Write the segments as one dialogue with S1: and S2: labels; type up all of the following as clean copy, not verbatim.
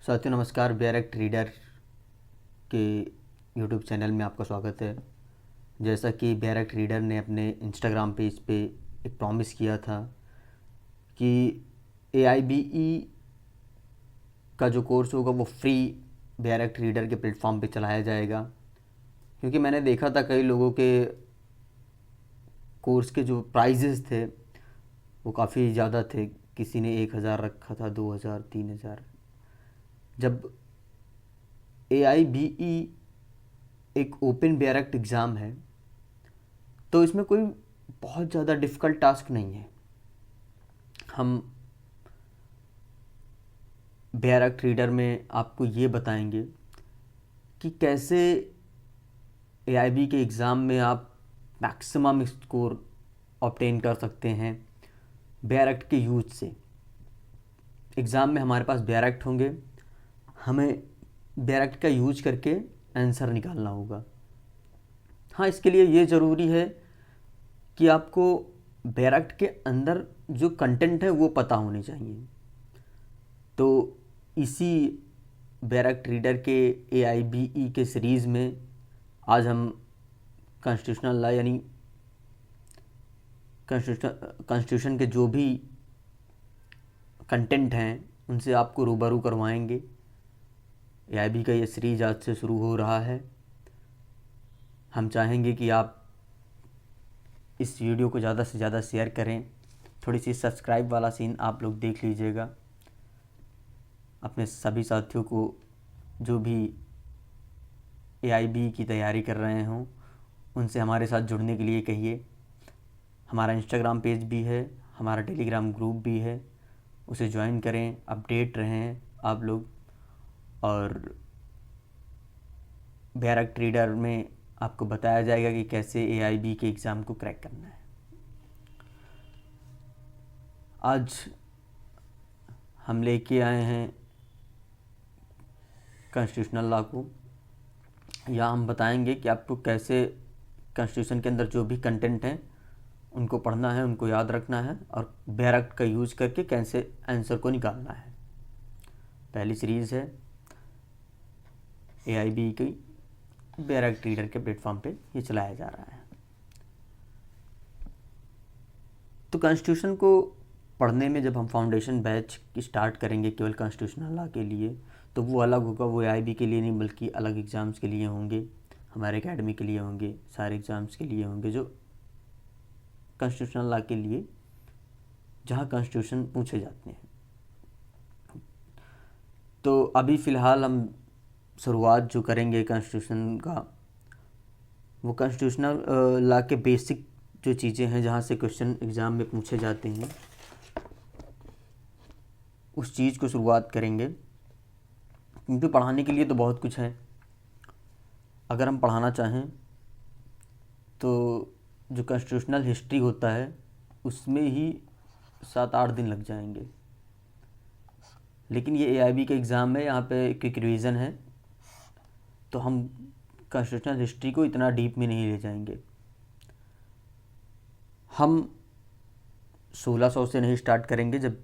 S1: साथियों नमस्कार। बैरेक्ट रीडर के यूट्यूब चैनल में आपका स्वागत है। जैसा कि बैरेक्ट रीडर ने अपने इंस्टाग्राम पेज पे एक प्रॉमिस किया था कि AIBE का जो कोर्स होगा वो फ्री बैरेक्ट रीडर के प्लेटफॉर्म पे चलाया जाएगा, क्योंकि मैंने देखा था कई लोगों के कोर्स के जो प्राइजेज़ थे वो काफ़ी ज़्यादा थे। किसी ने 1,000 रखा था, 2,000, 3,000। जब AIBE एक ओपन बैरेक्ट एग्ज़ाम है तो इसमें कोई बहुत ज़्यादा डिफ़िकल्ट टास्क नहीं है। हम बैरेक्ट रीडर में आपको ये बताएंगे कि कैसे AIB के एग्ज़ाम में आप मैक्सिमम स्कोर ऑब्टेन कर सकते हैं बैरेक्ट के यूज़ से। एग्ज़ाम में हमारे पास बैरेक्ट होंगे, हमें बैरेक्ट का यूज करके आंसर निकालना होगा। हाँ, इसके लिए ये ज़रूरी है कि आपको बैरेक्ट के अंदर जो कंटेंट है वो पता होने चाहिए। तो इसी बैरेक्ट रीडर के AIBE के सीरीज़ में आज हम कॉन्स्टिट्यूशनल लॉ यानी कॉन्स्टिट्यूशन के जो भी कंटेंट हैं उनसे आपको रूबरू करवाएंगे। AIB का ये सीरीज आज से शुरू हो रहा है। हम चाहेंगे कि आप इस वीडियो को ज़्यादा से ज़्यादा शेयर करें। थोड़ी सी सब्सक्राइब वाला सीन आप लोग देख लीजिएगा। अपने सभी साथियों को जो भी AIB की तैयारी कर रहे हों उनसे हमारे साथ जुड़ने के लिए कहिए। हमारा इंस्टाग्राम पेज भी है, हमारा टेलीग्राम ग्रुप भी है, उसे ज्वाइन करें, अपडेट रहें आप लोग। और बैरेक्ट रीडर में आपको बताया जाएगा कि कैसे AIB के एग्ज़ाम को क्रैक करना है। आज हम लेके आए हैं कॉन्स्टिट्यूशनल लॉ को। या हम बताएंगे कि आपको कैसे कॉन्स्टिट्यूशन के अंदर जो भी कंटेंट हैं उनको पढ़ना है, उनको याद रखना है और बैरेक्ट का यूज़ करके कैसे आंसर को निकालना है। पहली सीरीज़ है AIB की बैरेक्ट रीडर के प्लेटफॉर्म पे ये चलाया जा रहा है। तो कॉन्स्टिट्यूशन को पढ़ने में जब हम फाउंडेशन बैच स्टार्ट करेंगे केवल कॉन्स्टिट्यूशनल लॉ के लिए, तो वो अलग होगा। वो AIB के लिए नहीं बल्कि अलग एग्ज़ाम्स के लिए होंगे, हमारे एकेडमी के लिए होंगे, सारे एग्ज़ाम्स के लिए होंगे जो कॉन्स्टिट्यूशनल लॉ के लिए, जहाँ कॉन्स्टिट्यूशन पूछे जाते हैं। तो अभी फ़िलहाल हम शुरुआत जो करेंगे कॉन्स्टिट्यूशन का, वो कॉन्स्टिट्यूशनल लॉ के बेसिक जो चीज़ें हैं जहाँ से क्वेश्चन एग्ज़ाम में पूछे जाते हैं उस चीज़ को शुरुआत करेंगे। क्योंकि पढ़ाने के लिए तो बहुत कुछ है। अगर हम पढ़ाना चाहें तो जो कॉन्स्टिट्यूशनल हिस्ट्री होता है उसमें ही 7-8 दिन लग जाएंगे। लेकिन ये AIB का एग्ज़ाम है, यहाँ पे क्विक रिवीजन है, तो हम कॉन्स्टिट्यूशनल हिस्ट्री को इतना डीप में नहीं ले जाएंगे। हम 1600 से नहीं स्टार्ट करेंगे जब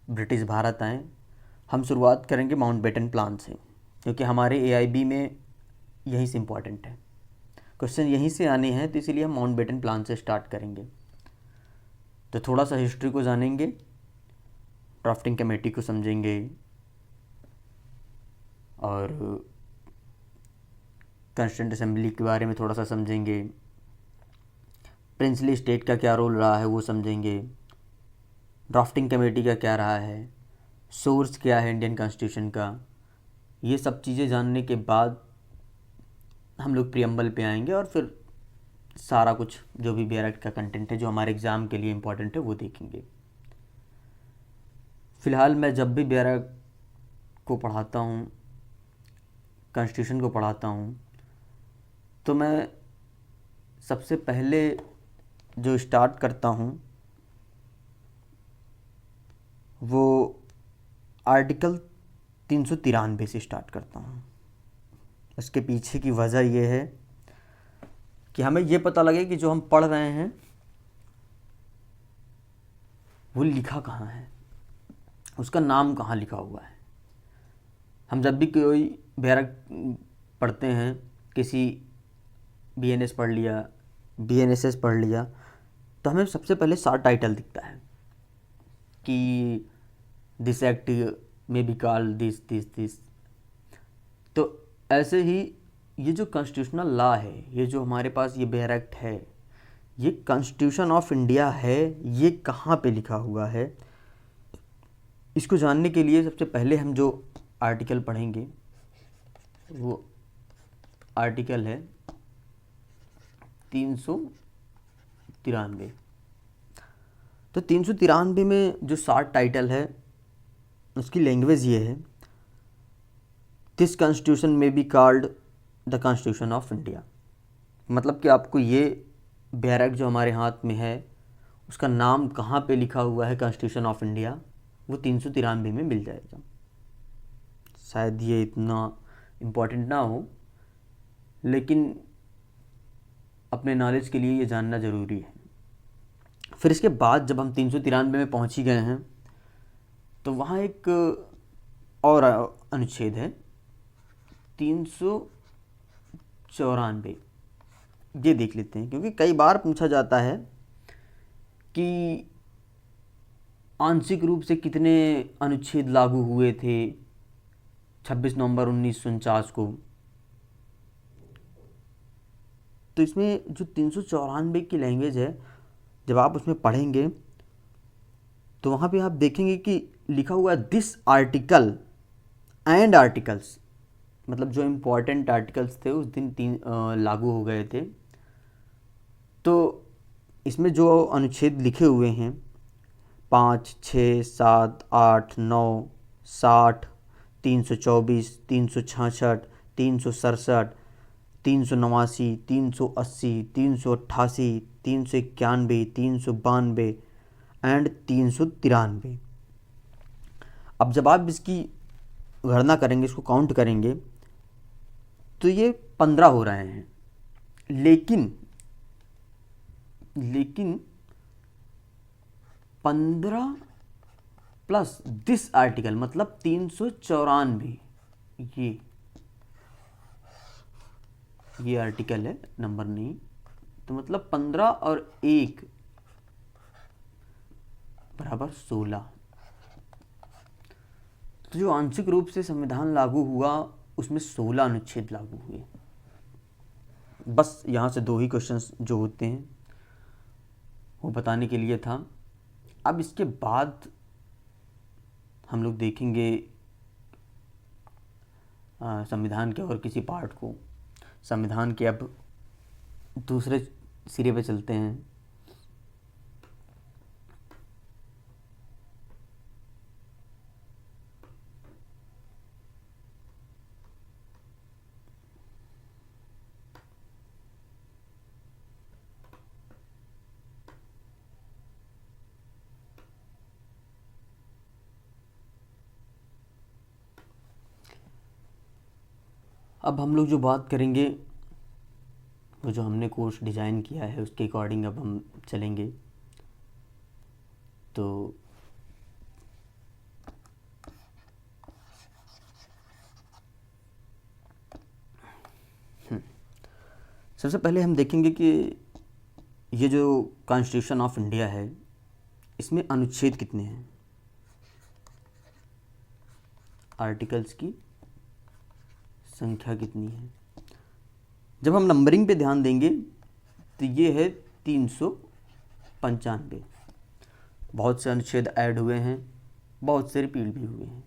S1: ब्रिटिश भारत आए। हम शुरुआत करेंगे माउंटबेटन प्लान से, क्योंकि हमारे AIB में यहीं से इम्पॉर्टेंट है, क्वेश्चन यहीं से आने हैं, तो इसीलिए हम माउंटबेटन प्लान से स्टार्ट करेंगे। तो थोड़ा सा हिस्ट्री को जानेंगे, ड्राफ्टिंग कमेटी को समझेंगे और कॉन्स्टिट्यूएंट असेंबली के बारे में थोड़ा सा समझेंगे, प्रिंसली स्टेट का क्या रोल रहा है वो समझेंगे, ड्राफ्टिंग कमेटी का क्या रहा है, सोर्स क्या है इंडियन कॉन्स्टिट्यूशन का। ये सब चीज़ें जानने के बाद हम लोग प्रियम्बल पे आएंगे और फिर सारा कुछ जो भी बैरेक्ट का कंटेंट है जो हमारे एग्ज़ाम के लिए इम्पोर्टेंट है वो देखेंगे। फ़िलहाल मैं जब भी बैरेक्ट को पढ़ाता हूँ, कॉन्स्टिट्यूशन को पढ़ाता हूँ, तो मैं सबसे पहले जो स्टार्ट करता हूँ वो आर्टिकल 393 से स्टार्ट करता हूँ। उसके पीछे की वजह यह है कि हमें ये पता लगे कि जो हम पढ़ रहे हैं वो लिखा कहाँ है, उसका नाम कहाँ लिखा हुआ है। हम जब भी कोई बैरक पढ़ते हैं, किसी बीएनएस पढ़ लिया, बीएनएसएस पढ़ लिया, तो हमें सबसे पहले शॉर्ट टाइटल दिखता है कि दिस एक्ट में be called this this this. तो ऐसे ही ये जो कॉन्स्टिट्यूशनल लॉ है, ये जो हमारे पास ये बेयर एक्ट है, ये कॉन्स्टिट्यूशन ऑफ इंडिया है, ये कहाँ पे लिखा हुआ है, इसको जानने के लिए सबसे पहले हम जो आर्टिकल पढ़ेंगे वो आर्टिकल है 393। तो 393 में जो शॉर्ट टाइटल है उसकी लैंग्वेज ये है, दिस कॉन्स्टिट्यूशन में be called the constitution of India. मतलब कि आपको ये बेयर एक्ट जो हमारे हाथ में है उसका नाम कहाँ पे लिखा हुआ है कॉन्स्टिट्यूशन ऑफ इंडिया, वो 393 में मिल जाएगा। शायद ये इतना इम्पोर्टेंट ना हो, लेकिन अपने नॉलेज के लिए ये जानना ज़रूरी है। फिर इसके बाद जब हम 393 में पहुँच ही गए हैं तो वहाँ एक और अनुच्छेद है 394। ये देख लेते हैं, क्योंकि कई बार पूछा जाता है कि आंशिक रूप से कितने अनुच्छेद लागू हुए थे 26 नवंबर 1949 को। तो इसमें जो 394 की लैंग्वेज है, जब आप उसमें पढ़ेंगे तो वहाँ पे आप देखेंगे कि लिखा हुआ है दिस आर्टिकल एंड आर्टिकल्स, मतलब जो इम्पोर्टेंट आर्टिकल्स थे उस दिन लागू हो गए थे। तो इसमें जो अनुच्छेद लिखे हुए हैं 5, 6, 7, 8, 9, 60, 324, 366, 367, 389, 380, 388, 391, 392 एंड 393। अब जब आप इसकी गणना करेंगे, इसको काउंट करेंगे, तो ये 15 हो रहे हैं। लेकिन 15 प्लस दिस आर्टिकल मतलब 394, ये आर्टिकल है, नंबर नहीं। तो मतलब 15 और 1 बराबर 16। तो जो आंशिक रूप से संविधान लागू हुआ उसमें 16 अनुच्छेद लागू हुए। बस यहाँ से 2 ही क्वेश्चंस जो होते हैं वो बताने के लिए था। अब इसके बाद हम लोग देखेंगे संविधान के और किसी पार्ट को। संविधान के अब दूसरे सिरे पे चलते हैं। अब हम लोग जो बात करेंगे वो जो हमने कोर्स डिज़ाइन किया है उसके अकॉर्डिंग अब हम चलेंगे। तो सबसे पहले हम देखेंगे कि ये जो कॉन्स्टिट्यूशन ऑफ इंडिया है इसमें अनुच्छेद कितने हैं, आर्टिकल्स की संख्या कितनी है। जब हम नंबरिंग पे ध्यान देंगे तो ये है 395। बहुत से अनुच्छेद ऐड हुए हैं, बहुत से रिपीट भी हुए हैं,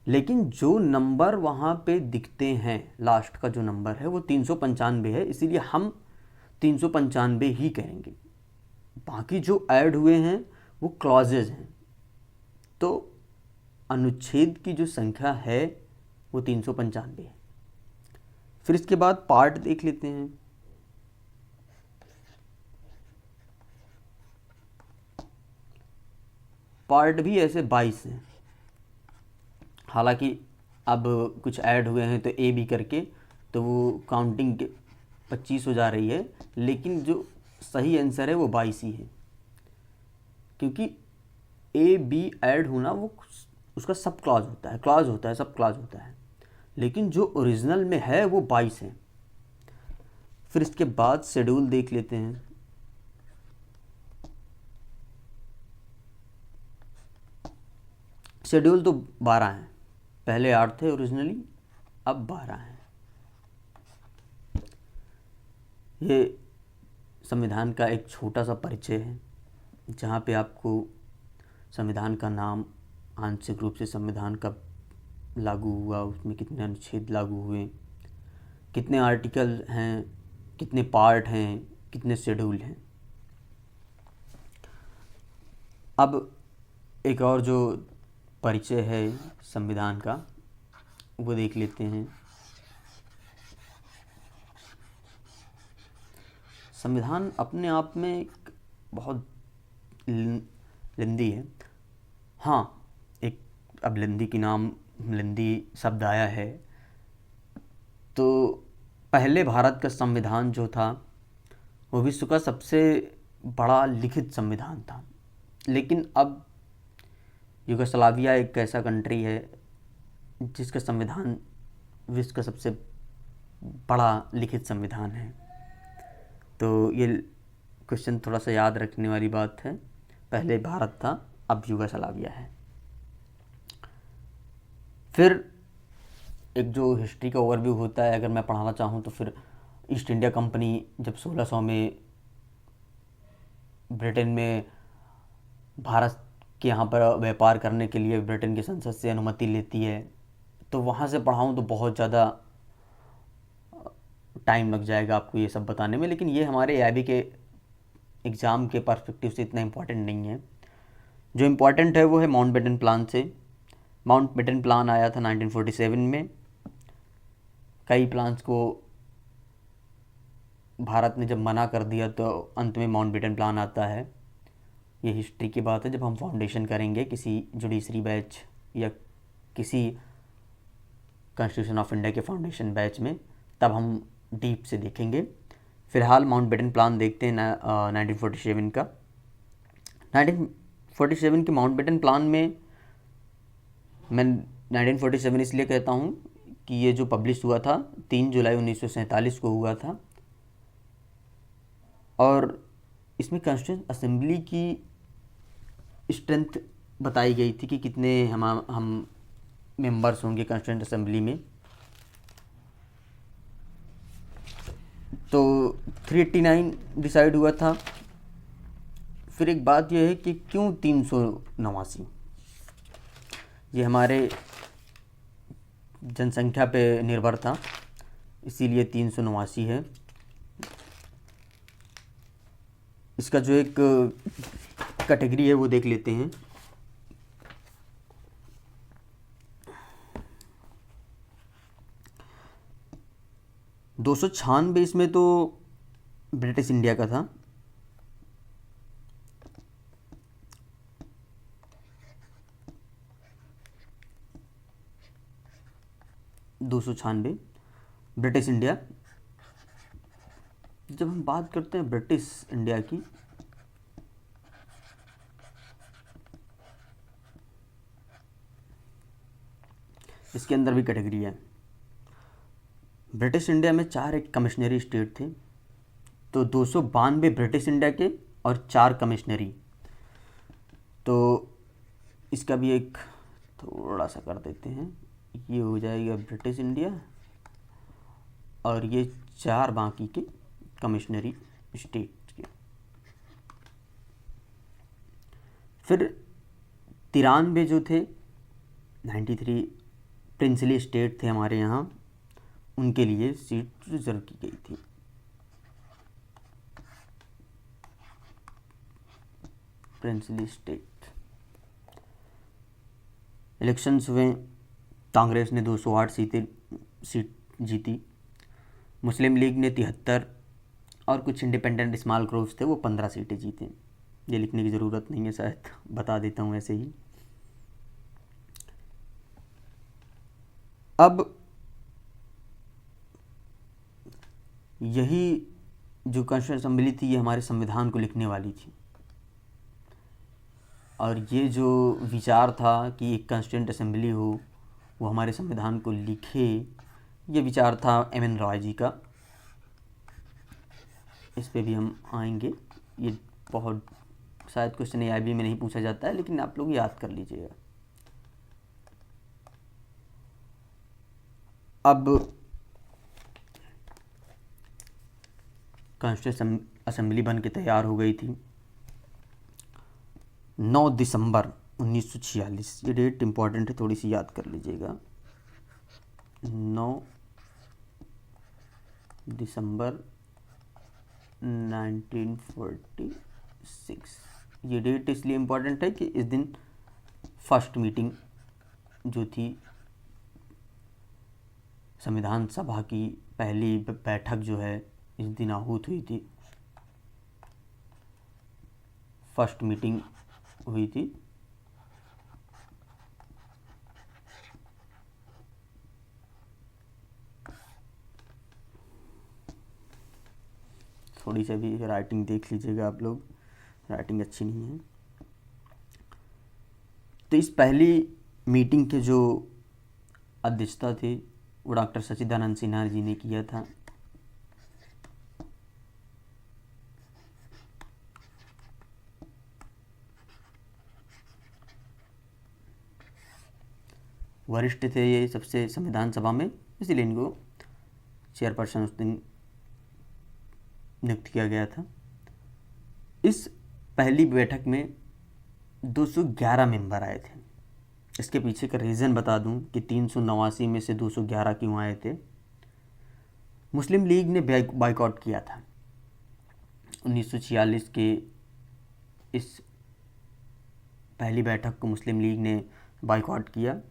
S1: लेकिन जो नंबर वहाँ पे दिखते हैं, लास्ट का जो नंबर है वो 395 है, इसीलिए हम 395 ही कहेंगे। बाकी जो ऐड हुए हैं वो क्लॉजेज हैं। तो अनुच्छेद की जो संख्या है वो 395 है। फिर इसके बाद पार्ट देख लेते हैं। पार्ट भी ऐसे 22 हैं, हालांकि अब कुछ ऐड हुए हैं तो ए बी करके, तो वो काउंटिंग के 25 हो जा रही है, लेकिन जो सही आंसर है वो 22 ही है, क्योंकि ए बी ऐड होना वो उसका सब क्लॉज होता है, क्लॉज होता है, सब क्लॉज होता है, लेकिन जो ओरिजिनल में है वो 22 है। फिर इसके बाद शेड्यूल देख लेते हैं। शेड्यूल तो 12 हैं, पहले 8 थे ओरिजिनली, अब 12 हैं। ये संविधान का एक छोटा सा परिचय है, जहाँ पे आपको संविधान का नाम, आंशिक रूप से संविधान कब लागू हुआ, उसमें कितने अनुच्छेद लागू हुए, कितने आर्टिकल हैं, कितने पार्ट हैं, कितने शेड्यूल हैं। अब एक और जो परिचय है संविधान का वो देख लेते हैं। संविधान अपने आप में एक बहुत लेंदी है। हाँ, एक अब लेंदी की नाम, लेंदी शब्द आया है, तो पहले भारत का संविधान जो था वो विश्व का सबसे बड़ा लिखित संविधान था। लेकिन अब यूगोस्लाविया एक ऐसा कंट्री है जिसका संविधान विश्व का सबसे बड़ा लिखित संविधान है। तो ये क्वेश्चन थोड़ा सा याद रखने वाली बात है, पहले भारत था, अब यूगोस्लाविया है। फिर एक जो हिस्ट्री का ओवरव्यू होता है, अगर मैं पढ़ाना चाहूँ तो फिर ईस्ट इंडिया कंपनी जब 1600 में ब्रिटेन में भारत के यहाँ पर व्यापार करने के लिए ब्रिटेन की संसद से अनुमति लेती है, तो वहाँ से पढ़ाऊँ तो बहुत ज़्यादा टाइम लग जाएगा आपको ये सब बताने में। लेकिन ये हमारे एआईबी के एग्ज़ाम के पर्सपेक्टिव से इतना इम्पॉर्टेंट नहीं है। जो इम्पॉर्टेंट है वो है माउंटबेटन प्लान से। माउंटबेटन प्लान आया था 1947 में। कई प्लान्स को भारत ने जब मना कर दिया तो अंत में माउंटबेटन प्लान आता है। ये हिस्ट्री की बात है, जब हम फाउंडेशन करेंगे किसी जुडिशरी बैच या किसी कॉन्स्टिट्यूशन ऑफ इंडिया के फाउंडेशन बैच में, तब हम डीप से देखेंगे। फ़िलहाल माउंटबेटन प्लान देखते हैं 1947 का। 1947 के माउंटबेटन प्लान में मैं 1947 इसलिए कहता हूँ कि ये जो पब्लिश हुआ था 3 जुलाई 1947 को हुआ था, और इसमें कॉन्स्टिट्यूंट असेंबली की स्ट्रेंथ बताई गई थी कि कितने हम मेंबर्स होंगे कॉन्स्टिट्यूंट असेंबली में। तो 389 डिसाइड हुआ था। फिर एक बात यह है कि क्यों 389, ये हमारे जनसंख्या पे निर्भर था, इसीलिए 389 है। इसका जो एक कैटेगरी है वो देख लेते हैं। दो 296 इसमें तो ब्रिटिश इंडिया का था। British India. जब हम बात करते हैं ब्रिटिश इंडिया की, इसके अंदर भी कैटेगरी है। ब्रिटिश इंडिया में 4 एक कमिश्नरी स्टेट थे, तो 292 ब्रिटिश इंडिया के और 4 कमिश्नरी। तो इसका भी एक थोड़ा सा कर देते हैं, ये हो जाएगा ब्रिटिश इंडिया और ये 4 बाकी के कमिश्नरी स्टेट के। फिर 93 जो थे, 93 प्रिंसली स्टेट थे हमारे यहाँ, उनके लिए सीट रिजर्व की गई थी। प्रिंसली स्टेट इलेक्शंस हुए, कांग्रेस ने 208 सीट जीती, मुस्लिम लीग ने 73 और कुछ इंडिपेंडेंट स्मॉल ग्रुप्स थे वो 15 सीटें जीते। ये लिखने की ज़रूरत नहीं है, शायद बता देता हूँ ऐसे ही। अब यही जो कॉन्स्टिट्यूंट असेंबली थी ये हमारे संविधान को लिखने वाली थी। और ये जो विचार था कि एक कॉन्स्टिट्यूंट असेंबली हो, वो हमारे संविधान को लिखे, ये विचार था एम.एन. रॉय जी का। इस पे भी हम आएंगे। ये बहुत शायद क्वेश्चन AIB में नहीं पूछा जाता है, लेकिन आप लोग याद कर लीजिएगा। अब कॉन्स्टिट्यूशन असेंबली बन के तैयार हो गई थी। 9 दिसंबर 1946, ये डेट इम्पॉर्टेंट है, थोड़ी सी याद कर लीजिएगा। 9 दिसंबर 1946, ये डेट इसलिए इम्पॉर्टेंट है कि इस दिन फर्स्ट मीटिंग जो थी संविधान सभा की, पहली बैठक जो है इस दिन आहूत हुई थी, फर्स्ट मीटिंग हुई थी। थोड़ी सी भी राइटिंग देख लीजिएगा आप लोग, राइटिंग अच्छी नहीं है। तो इस पहली मीटिंग के जो अध्यक्षता थे वो डॉक्टर सच्चिदानंद सिन्हा जी ने किया था। वरिष्ठ थे ये सबसे संविधान सभा में, इसीलिए इनको चेयरपर्सन उस दिन नियुक्त किया गया था। इस पहली बैठक में 211 मेंबर आए थे। इसके पीछे का रीज़न बता दूं कि 389 में से 211 क्यों आए थे। मुस्लिम लीग ने बाइकआउट किया था 1946 के इस पहली बैठक को मुस्लिम लीग ने बाइकआउट किया।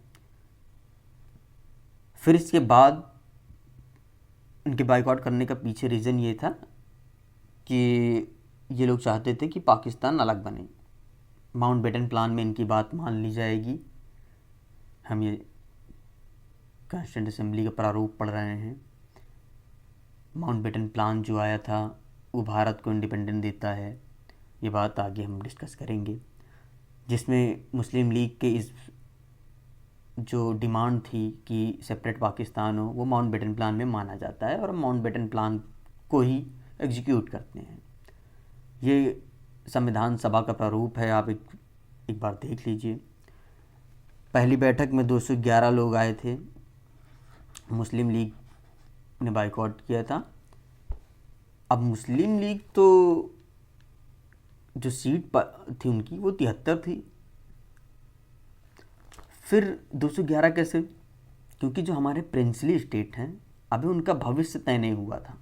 S1: फिर इसके बाद इनके बाइकआउट करने का पीछे रीज़न ये था कि ये लोग चाहते थे कि पाकिस्तान अलग बने। माउंटबेटन प्लान में इनकी बात मान ली जाएगी। हम ये कॉन्स्टिट्यूंट असेंबली का प्रारूप पढ़ रहे हैं। माउंटबेटन प्लान जो आया था वो भारत को इंडिपेंडेंस देता है, ये बात आगे हम डिस्कस करेंगे, जिसमें मुस्लिम लीग के इस जो डिमांड थी कि सेपरेट पाकिस्तान हो, वो माउंटबेटन प्लान में माना जाता है और माउंटबेटन प्लान को ही एग्जीक्यूट करते हैं। ये संविधान सभा का प्रारूप है, आप एक बार देख लीजिए। पहली बैठक में 211 लोग आए थे। मुस्लिम लीग ने बाइकआउट किया था। अब मुस्लिम लीग तो जो सीट थी उनकी वो 73 थी। फिर 211 कैसे? क्योंकि जो हमारे प्रिंसली स्टेट हैं अभी उनका भविष्य तय नहीं हुआ था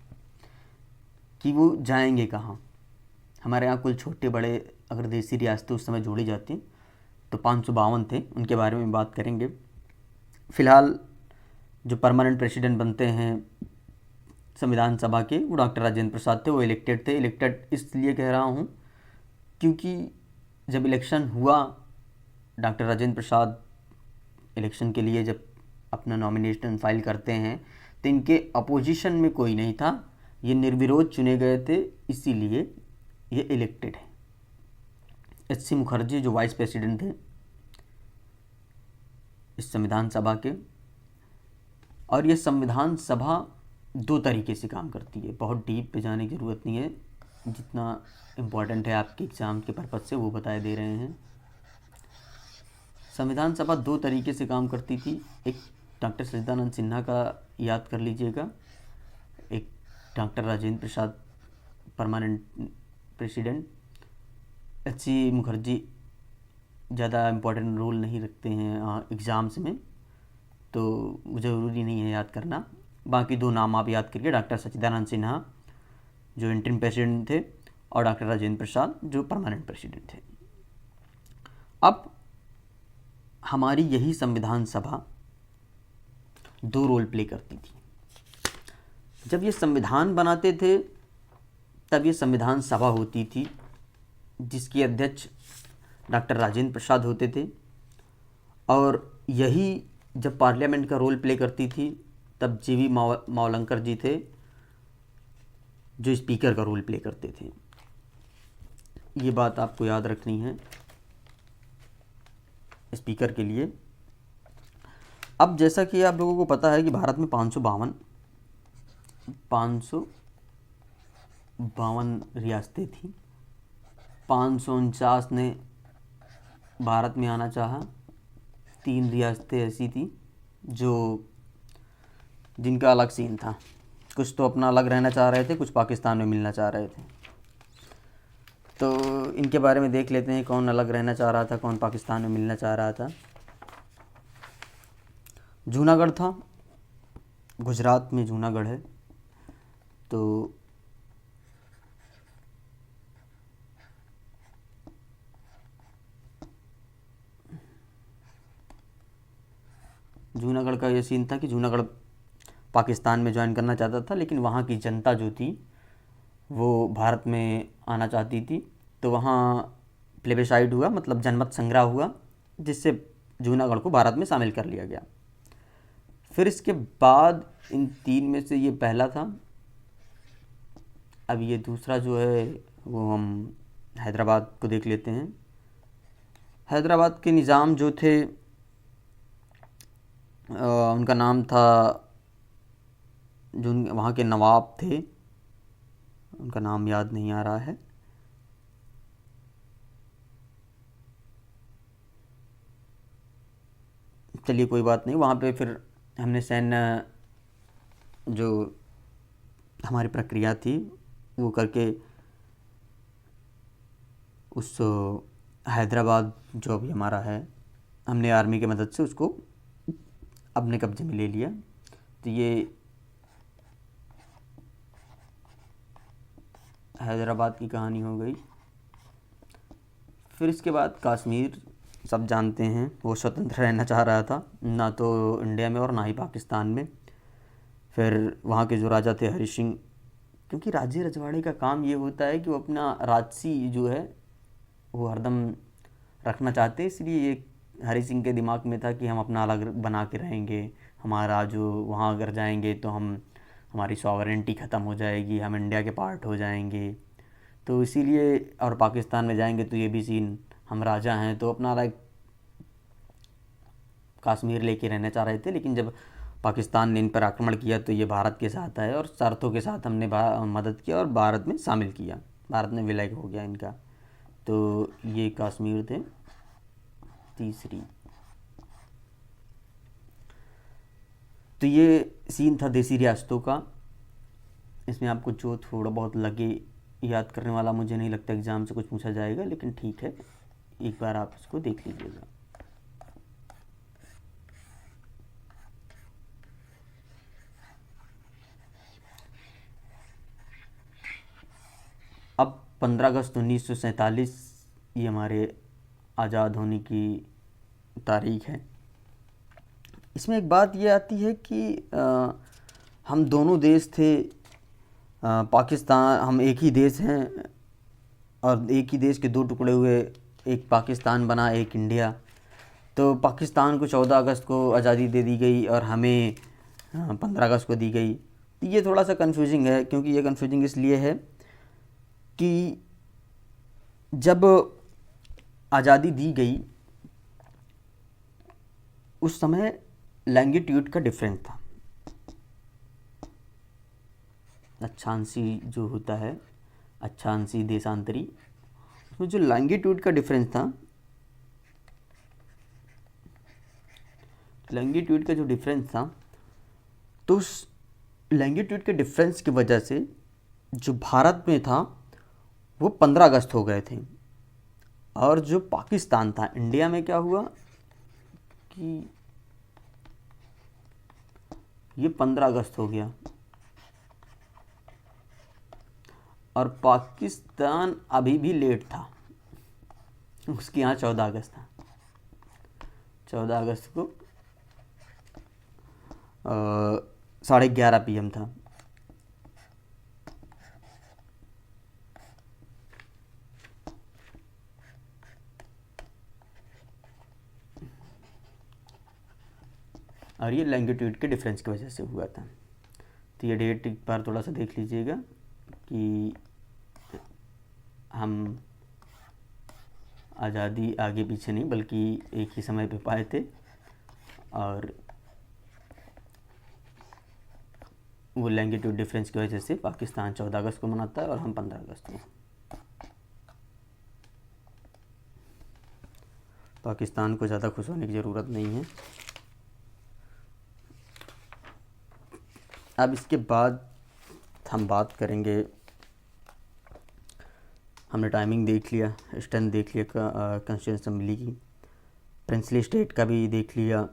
S1: कि वो जाएंगे कहाँ। हमारे यहाँ कुल छोटे बड़े अगर देसी रियासतें उस समय जोड़ी जाती तो 552 थे, उनके बारे में बात करेंगे। फ़िलहाल जो परमानेंट प्रेसिडेंट बनते हैं संविधान सभा के वो डॉक्टर राजेंद्र प्रसाद थे, वो इलेक्टेड थे। इलेक्टेड इसलिए कह रहा हूँ क्योंकि जब इलेक्शन हुआ डॉक्टर राजेंद्र प्रसाद इलेक्शन के लिए जब अपना नॉमिनेशन फाइल करते हैं तो इनके अपोजिशन में कोई नहीं था, ये निर्विरोध चुने गए थे, इसीलिए ये इलेक्टेड है। एच.सी. मुखर्जी जो वाइस प्रेसिडेंट थे इस संविधान सभा के, और ये संविधान सभा 2 तरीके से काम करती है। बहुत डीप पे जाने की ज़रूरत नहीं है, जितना इम्पोर्टेंट है आपके एग्ज़ाम के पर्पज़ से वो बताए दे रहे हैं। संविधान सभा 2 तरीके से काम करती थी। एक डॉक्टर सच्चिदानंद सिन्हा का याद कर लीजिएगा, एक doctor Rajendra Prasad permanent president. एच.सी. Mukherjee ज़्यादा इम्पोर्टेंट रोल नहीं रखते हैं एग्ज़ाम्स में, तो ज़रूरी नहीं है याद करना। बाकी 2 नाम आप याद करिए, डॉक्टर सच्चिदानंद सिन्हा जो इंटरिम प्रेसिडेंट थे और डॉक्टर राजेंद्र प्रसाद जो परमानेंट प्रेसिडेंट थे। अब हमारी यही संविधान सभा 2 रोल प्ले करती थी। जब ये संविधान बनाते थे तब ये संविधान सभा होती थी जिसकी अध्यक्ष डॉक्टर राजेंद्र प्रसाद होते थे, और यही जब पार्लियामेंट का रोल प्ले करती थी तब जी.वी. मावलंकर जी थे जो स्पीकर का रोल प्ले करते थे। ये बात आपको याद रखनी है। स्पीकर के लिए। अब जैसा कि आप लोगों को पता है कि भारत में 552 रियासतें थी। 549 ने भारत में आना चाहा। 3 रियासतें ऐसी थी जो जिनका अलग सीन था, कुछ तो अपना अलग रहना चाह रहे थे, कुछ पाकिस्तान में मिलना चाह रहे थे। तो इनके बारे में देख लेते हैं, कौन अलग रहना चाह रहा था, कौन पाकिस्तान में मिलना चाह रहा था। जूनागढ़ था, गुजरात में जूनागढ़ है। तो जूनागढ़ का ये सीन था कि जूनागढ़ पाकिस्तान में ज्वाइन करना चाहता था, लेकिन वहाँ की जनता जो थी वो भारत में आना चाहती थी। तो वहाँ प्लेबिसाइड हुआ, मतलब जनमत संग्रह हुआ, जिससे जूनागढ़ को भारत में शामिल कर लिया गया। फिर इसके बाद इन 3 में से ये पहला था। अब ये दूसरा जो है वो हम हैदराबाद को देख लेते हैं। हैदराबाद के निज़ाम जो थे उनका नाम था, जो वहाँ के नवाब थे उनका नाम याद नहीं आ रहा है। चलिए कोई बात नहीं। वहाँ पे फिर हमने सैन्य जो हमारी प्रक्रिया थी वो करके उस हैदराबाद जो अभी हमारा है, हमने आर्मी की मदद से उसको अपने कब्जे में ले लिया। तो ये हैदराबाद की कहानी हो गई। फिर इसके बाद कश्मीर सब जानते हैं, वो स्वतंत्र रहना चाह रहा था, ना तो इंडिया में और ना ही पाकिस्तान में। फिर वहाँ के जो राजा थे हरि सिंह, क्योंकि राजे रजवाड़े का काम ये होता है कि वो अपना राजसी जो है वो हरदम रखना चाहते हैं, इसलिए ये हरि सिंह के दिमाग में था कि हम अपना अलग बना के रहेंगे। हमारा जो वहाँ अगर जाएंगे तो हमारी सॉवरेंटी ख़त्म हो जाएगी, हम इंडिया के पार्ट हो जाएंगे। तो इसीलिए, और पाकिस्तान में जाएंगे तो ये भी सीन, हम राजा हैं तो अपना अलग कश्मीर लेके रहना चाह रहे थे। लेकिन जब पाकिस्तान ने इन पर आक्रमण किया तो ये भारत के साथ आए और शर्तों के साथ हमने मदद किया और भारत में शामिल किया, भारत में विलय हो गया इनका। तो ये कश्मीर थे तीसरी। तो ये सीन था देसी रियासतों का। इसमें आपको जो थोड़ा बहुत लगे याद करने वाला, मुझे नहीं लगता एग्ज़ाम से कुछ पूछा जाएगा, लेकिन ठीक है, एक बार आप इसको देख लीजिएगा। अब 15 अगस्त 1947 ये हमारे आज़ाद होने की तारीख है। इसमें एक बात ये आती है कि हम दोनों देश थे, पाकिस्तान, हम एक ही देश हैं और एक ही देश के 2 टुकड़े हुए, एक पाकिस्तान बना, एक इंडिया। तो पाकिस्तान को 14 अगस्त को आज़ादी दे दी गई और हमें 15 अगस्त को दी गई। तो ये थोड़ा सा कन्फ्यूजिंग है, क्योंकि ये कन्फ्यूजिंग इसलिए है कि जब आज़ादी दी गई उस समय लैंगिट्यूड का डिफरेंस था। अक्षांशी जो होता है, अक्षांशी देशांतरी, उसमें जो लैंगिट्यूड का डिफरेंस था, लैंगिट्यूड का जो डिफरेंस था, तो उस लैंगिट्यूड के डिफरेंस की वजह से जो भारत में था वो 15 अगस्त हो गए थे। और जो पाकिस्तान था, इंडिया में क्या हुआ कि ये 15 अगस्त हो गया और पाकिस्तान अभी भी लेट था, उसके यहाँ 14 अगस्त था। 14 अगस्त को 11:30 PM था। और ये लैंगिट्यूड के डिफरेंस की वजह से हुआ था। तो ये डेट एक बार थोड़ा सा देख लीजिएगा कि हम आज़ादी आगे पीछे नहीं बल्कि एक ही समय पे पाए थे, और वो लैंगिट्यूड डिफरेंस की वजह से पाकिस्तान 14 अगस्त को मनाता है और हम 15 अगस्त को। पाकिस्तान को ज़्यादा खुश होने की ज़रूरत नहीं है। अब इसके बाद हम बात करेंगे, हमने टाइमिंग देख लिया, स्ट्रेंथ देख लिया कॉन्स्टिट्यूएंट असेंबली की, प्रिंसली स्टेट का भी देख लिया,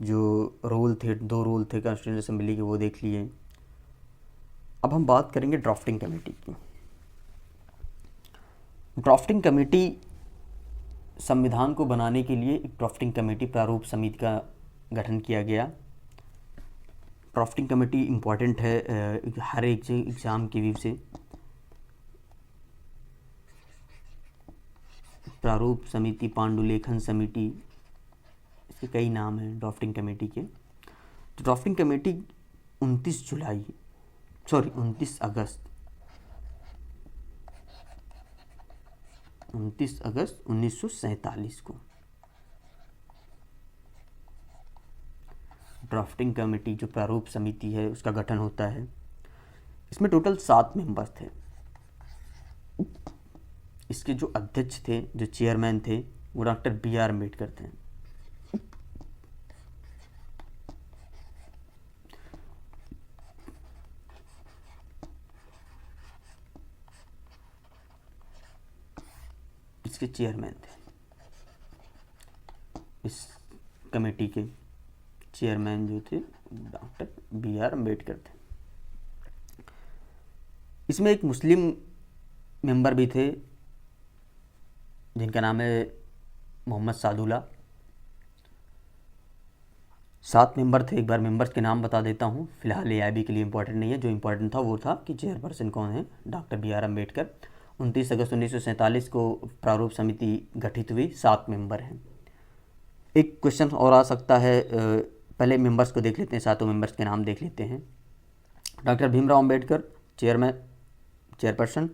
S1: जो रोल थे, 2 रोल थे कॉन्स्टिट्यूएंट असेंबली के वो देख लिए। अब हम बात करेंगे ड्राफ्टिंग कमेटी की। ड्राफ्टिंग कमेटी, संविधान को बनाने के लिए एक ड्राफ्टिंग कमेटी प्रारूप समिति का गठन किया गया। ड्राफ्टिंग कमेटी इम्पॉर्टेंट है हर एक एग्ज़ाम के व्यू से। प्रारूप समिति, पांडुलेखन समिति, इसके कई नाम हैं ड्राफ्टिंग कमेटी के। तो ड्राफ्टिंग कमेटी 29 अगस्त 1947 को ड्राफ्टिंग कमेटी, जो प्रारूप समिति है, उसका गठन होता है। इसमें टोटल 7 मेंबर थे। इसके जो अध्यक्ष थे, जो चेयरमैन थे, वो डॉक्टर B.R. अम्बेडकर थे। इसके चेयरमैन थे, इस कमेटी के चेयरमैन जो थे डॉक्टर B.R. अम्बेडकर थे। इसमें एक मुस्लिम मेंबर भी थे जिनका नाम है मोहम्मद सादुल्ला। 7 मेंबर थे। एक बार मेंबर्स के नाम बता देता हूँ, फिलहाल AIB के लिए इम्पोर्टेंट नहीं है। जो इम्पोर्टेंट था वो था कि चेयरपर्सन कौन है, डॉक्टर B.R. अम्बेडकर। 29 अगस्त 1947 को प्रारूप समिति गठित हुई, 7 मेंबर हैं। एक क्वेश्चन और आ सकता है, पहले मेंबर्स को देख लेते हैं, 7 मेंबर्स के नाम देख लेते हैं। Doctor Bhimrao Ambedkar chairperson,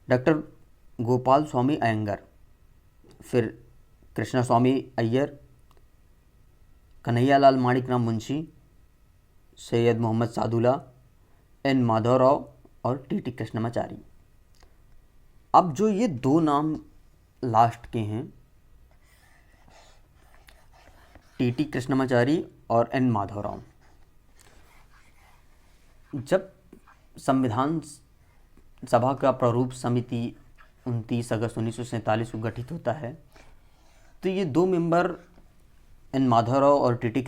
S1: doctor Gopal Swami Ayyangar, फिर कृष्णा स्वामी अय्यर, कन्हैयालाल माणिकराम मुंशी, सैयद मोहम्मद सादुल्ला, N. माधवराव और T.T. कृष्णमाचारी। अब जो ये 2 नाम लास्ट के हैं, T.T. कृष्णमाचारी और N. माधवराव, जब संविधान सभा का प्रारूप समिति 29 अगस्त 1947 को गठित होता है, तो ये 2 मेंबर N. माधवराव और T.T.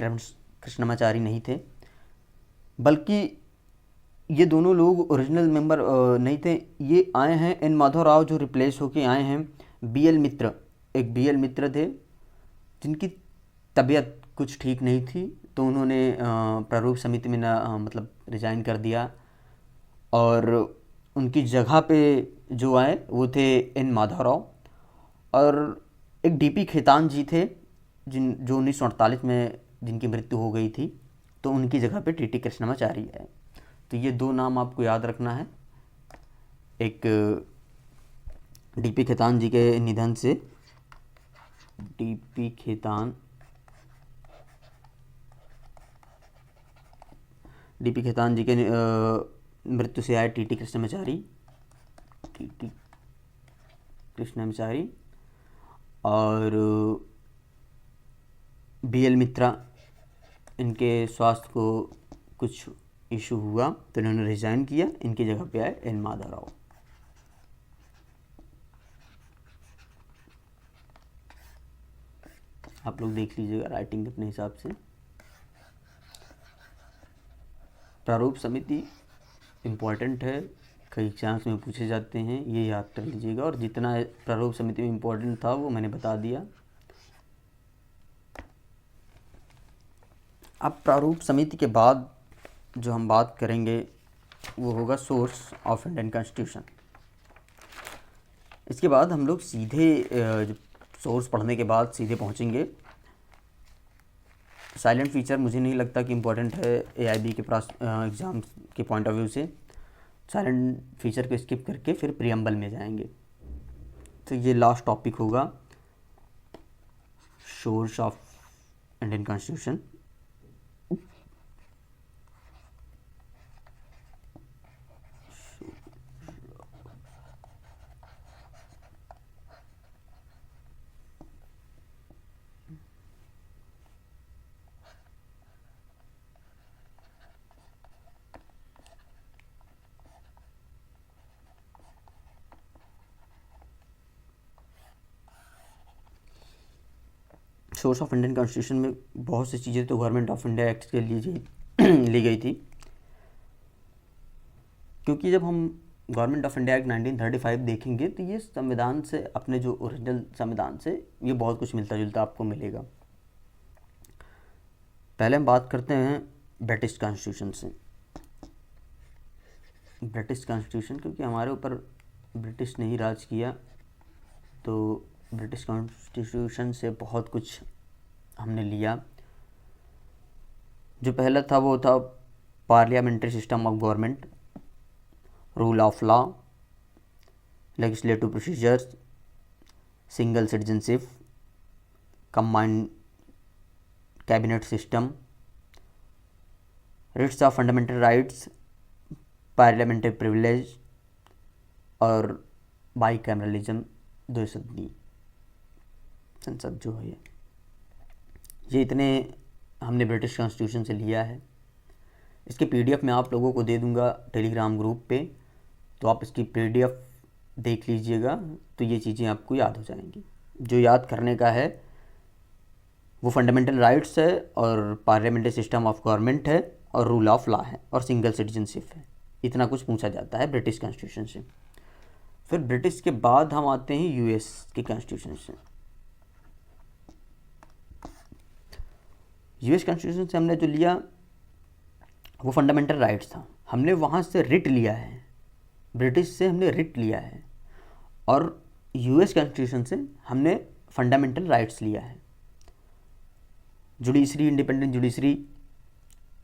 S1: कृष्णमाचारी नहीं थे, बल्कि ये दोनों लोग ओरिजिनल मेंबर नहीं थे। ये आए हैं, N. माधवराव जो रिप्लेस होके आए हैं B.L. मित्र, एक B.L. मित्र थे जिनकी तबीयत कुछ ठीक नहीं थी, तो उन्होंने प्रारूप समिति में मतलब रिजाइन कर दिया, और उनकी जगह पे जो आए वो थे N. माधवराव, और एक D.P. खेतान जी थे जो 1948 में जिनकी मृत्यु हो गई थी, तो उनकी जगह पे T.T. कृष्णमाचारी है। तो ये 2 नाम आपको याद रखना है। एक D.P. खेतान जी के निधन से, D.P. खेतान जी के मृत्यु से आए T.T. कृष्णमाचारी, और B.L. मित्रा, इनके स्वास्थ्य को कुछ इशू हुआ तो इन्होंने रिजाइन किया, इनकी जगह पे आए N. माधवराव। आप लोग देख लीजिएगा राइटिंग अपने हिसाब से। प्रारूप समिति इम्पॉर्टेंट है, कई एग्जाम्स में पूछे जाते हैं, ये याद कर लीजिएगा। और जितना प्रारूप समिति में इम्पोर्टेंट था वो मैंने बता दिया। अब प्रारूप समिति के बाद जो हम बात करेंगे वो होगा सोर्स ऑफ इंडियन कॉन्स्टिट्यूशन। इसके बाद हम लोग सीधे सोर्स पढ़ने के बाद सीधे पहुंचेंगे। साइलेंट फीचर मुझे नहीं लगता कि इम्पोर्टेंट है AIB के पास एग्ज़ाम के पॉइंट ऑफ व्यू से, साइलेंट फीचर को स्किप करके फिर प्रियम्बल में जाएंगे। तो ये लास्ट टॉपिक होगा, source of Indian constitution. Source of Indian constitution में बहुत सी चीज़ें तो गवर्नमेंट ऑफ इंडिया एक्ट के लिए ली गई थी, क्योंकि जब हम गवर्नमेंट ऑफ इंडिया एक्ट 1935 देखेंगे तो ये संविधान से, अपने जो ओरिजिनल संविधान से ये बहुत कुछ मिलता जुलता आपको मिलेगा। पहले हम बात करते हैं ब्रिटिश कॉन्स्टिट्यूशन से। ब्रिटिश कॉन्स्टिट्यूशन, क्योंकि हमारे ऊपर ब्रिटिश ने ही राज किया, तो ब्रिटिश कॉन्स्टिट्यूशन से बहुत कुछ हमने लिया। जो पहला था वो था parliamentary system of government, rule of law, legislative procedures, single citizenship, combined cabinet system, writs of fundamental rights, parliamentary privilege और बाई कैमरलिज्म, दो सदनी संसद जो है। ये इतने हमने ब्रिटिश कॉन्स्टिट्यूशन से लिया है। इसके पीडीएफ मैं आप लोगों को दे दूंगा टेलीग्राम ग्रुप पे, तो आप इसकी पीडीएफ देख लीजिएगा, तो ये चीज़ें आपको याद हो जाएंगी। जो याद करने का है वो फंडामेंटल राइट्स है और पार्लियामेंट्री सिस्टम ऑफ गवर्नमेंट है और रूल ऑफ लॉ है और सिंगल सिटीजनशिप है। इतना कुछ पूछा जाता है ब्रिटिश कॉन्स्टिट्यूशन से। फिर ब्रिटिश के बाद हम आते हैं यूएस के कॉन्स्टिट्यूशन से। यूएस कॉन्स्टिट्यूशन से हमने जो लिया वो फंडामेंटल राइट्स था। हमने वहाँ से रिट लिया है, ब्रिटिश से हमने रिट लिया है, और यूएस कॉन्स्टिट्यूशन से हमने फंडामेंटल राइट्स लिया है। Judiciary, independent judiciary,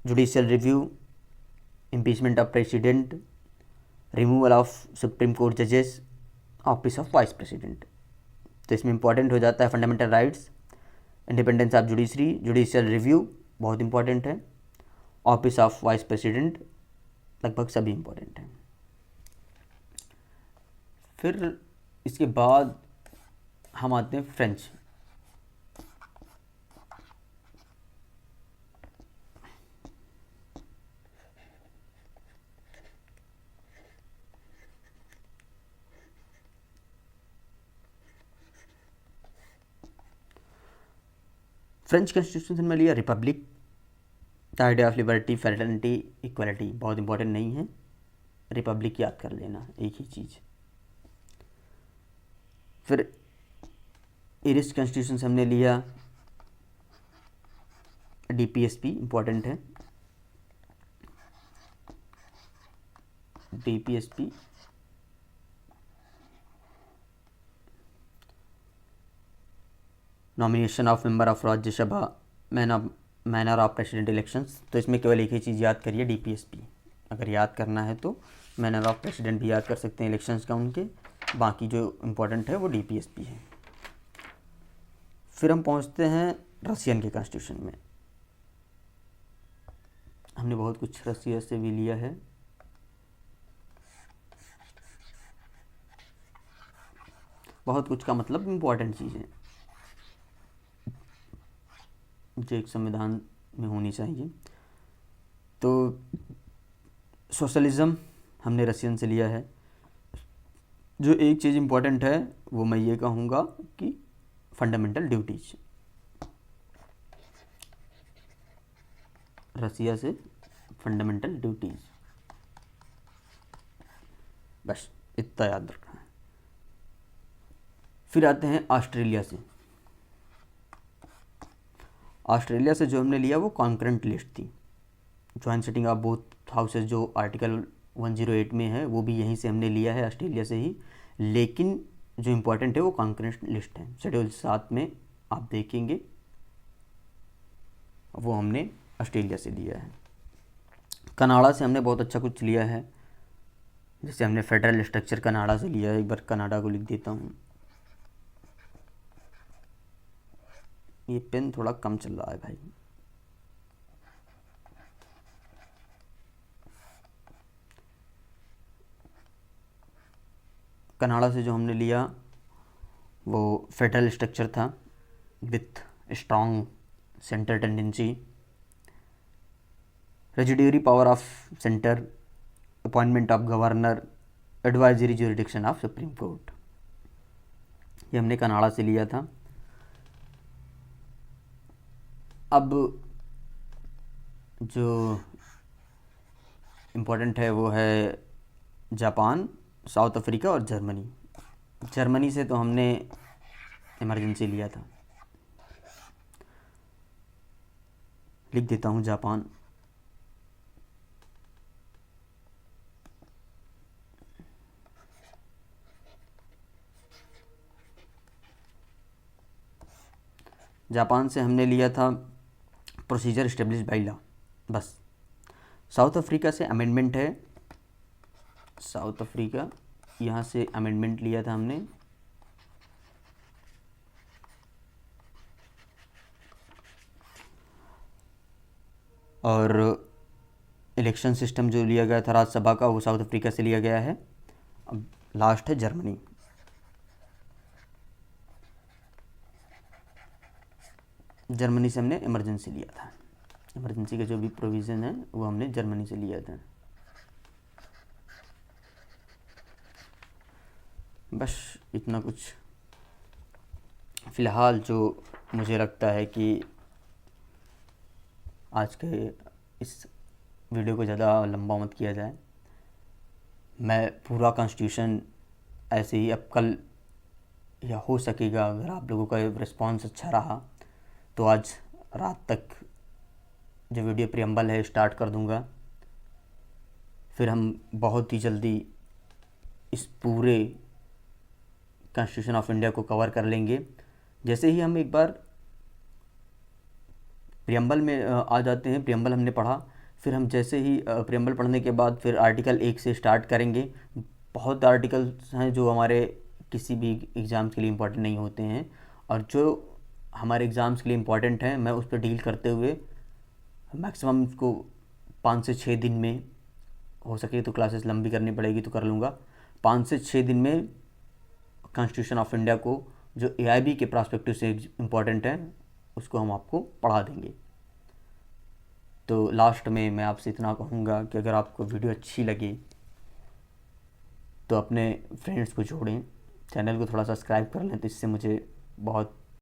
S1: judicial review, impeachment of president, removal of supreme court जजेस, ऑफिस ऑफ वाइस प्रेसिडेंट। तो इसमें इंपॉर्टेंट हो जाता है fundamental rights, independence of judiciary, judicial review बहुत इंपॉर्टेंट है, ऑफिस ऑफ वाइस प्रेसिडेंट लगभग सभी इंपॉर्टेंट हैं। फिर इसके बाद हम आते हैं फ्रेंच। फ्रेंच कॉन्स्टिट्यूशन में लिया Republic, the idea of liberty, fraternity, equality बहुत इंपॉर्टेंट नहीं है, रिपब्लिक याद कर लेना एक ही चीज़। फिर इरिश कॉन्स्टिट्यूशन से हमने लिया डीपीएसपी, इंपॉर्टेंट है DPSP. Nomination of member of Rajya Sabha, manner of president elections. तो इसमें केवल एक ही चीज़ याद करिए, डीपीएसपी। अगर याद करना है तो मैनर ऑफ प्रेसिडेंट भी याद कर सकते हैं इलेक्शंस का उनके, बाकी जो इम्पोर्टेंट है वो डीपीएसपी है। फिर हम पहुंचते हैं रशियन के कॉन्स्टिट्यूशन में। हमने बहुत कुछ रशिया से भी लिया है। बहुत कुछ का मतलब इम्पोर्टेंट चीज़ें जो एक संविधान में होनी चाहिए। तो सोशलिज्म हमने रशियन से लिया है। जो एक चीज़ इम्पोर्टेंट है वो मैं ये कहूँगा कि फंडामेंटल ड्यूटीज, रशिया से फंडामेंटल ड्यूटीज, बस इतना याद रखना है। फिर आते हैं ऑस्ट्रेलिया से। ऑस्ट्रेलिया से जो हमने लिया वो कॉन्करेंट लिस्ट थी, joint sitting of both houses जो आर्टिकल 108 में है वो भी यहीं से हमने लिया है, ऑस्ट्रेलिया से ही। लेकिन जो इम्पोर्टेंट है वो कॉन्करेंट लिस्ट है, शेड्यूल 7 में आप देखेंगे वो हमने ऑस्ट्रेलिया से लिया है। कनाडा से हमने बहुत अच्छा कुछ लिया है, जैसे हमने फेडरल स्ट्रक्चर कनाडा से लिया है, एक बार कनाडा को लिख देता हूँ। ये पेन थोड़ा कम चल रहा है भाई। कनाडा से जो हमने लिया वो फेडरल स्ट्रक्चर था with strong centre tendency, residuary power of centre, appointment of governor, advisory jurisdiction of supreme court. ये हमने कनाडा से लिया था। अब जो इम्पोर्टेंट है वो है जापान, साउथ अफ्रीका और जर्मनी। जर्मनी से तो हमने इमरजेंसी लिया था। लिख देता हूँ जापान। जापान से हमने लिया था प्रोसीजर इस्टेब्लिश बाई लॉ, बस। साउथ अफ्रीका से अमेंडमेंट है, साउथ अफ्रीका, यहाँ से अमेंडमेंट लिया था हमने। और इलेक्शन सिस्टम जो लिया गया था राज्यसभा का, वो साउथ अफ्रीका से लिया गया है। अब लास्ट है जर्मनी। जर्मनी से हमने इमरजेंसी लिया था। इमरजेंसी का जो भी प्रोविज़न है वो हमने जर्मनी से लिया था। बस इतना कुछ फ़िलहाल जो मुझे लगता है कि आज के इस वीडियो को ज़्यादा लंबा मत किया जाए। मैं पूरा कॉन्स्टिट्यूशन ऐसे ही अब कल, या हो सकेगा अगर आप लोगों का रिस्पांस अच्छा रहा तो आज रात तक जो वीडियो प्रियम्बल है स्टार्ट कर दूंगा। फिर हम बहुत ही जल्दी इस पूरे कॉन्स्टिट्यूशन ऑफ इंडिया को कवर कर लेंगे। जैसे ही हम एक बार प्रियम्बल में आ जाते हैं, प्रियम्बल हमने पढ़ा, फिर हम जैसे ही प्रियम्बल पढ़ने के बाद फिर आर्टिकल 1 से स्टार्ट करेंगे। बहुत आर्टिकल्स हैं जो हमारे किसी भी एग्ज़ाम्स के लिए इम्पोर्टेंट नहीं होते हैं, और जो हमारे एग्ज़ाम्स के लिए इम्पोर्टेंट हैं मैं उस पर डील करते हुए मैक्सिमम उसको 5 से 6 दिन में, हो सके तो क्लासेस लंबी करनी पड़ेगी तो कर लूँगा, 5 से 6 दिन में कॉन्स्टिट्यूशन ऑफ इंडिया को जो एआईबी के पर्सपेक्टिव से इम्पोर्टेंट है उसको हम आपको पढ़ा देंगे। तो लास्ट में मैं आपसे इतना कहूँगा कि अगर आपको वीडियो अच्छी लगे तो अपने फ्रेंड्स को जोड़ें, चैनल को थोड़ा सब्सक्राइब कर लें, तो इससे मुझे बहुत